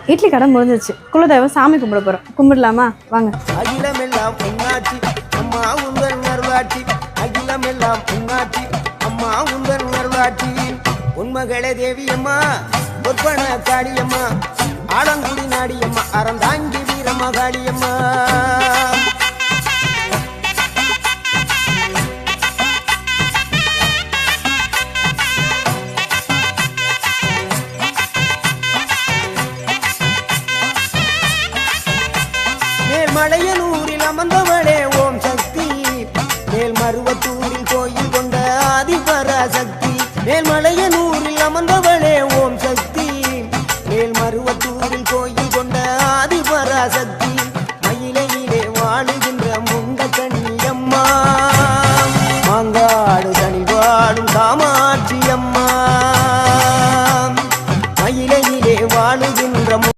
இட்லி கடை முடிஞ்சிருச்சு. குலதெய்வம் சாமி கும்பிட போகிறோம். கும்பிடலாமா? வாங்க. அகிலமெல்லாம் பொன்னாட்சி அம்மா உந்தன் அருளாட்சி. அகிலமெல்லாம் பொன்னாட்சி அம்மா உந்தன் அருளாட்சி. உன்மகளே தேவியம்மா, பொற்பன காளியம்மா, ஆலங்குடி நாடியம்மா, அறந்தாங்கி வீரம்மா காளியம்மா. மலையனூர்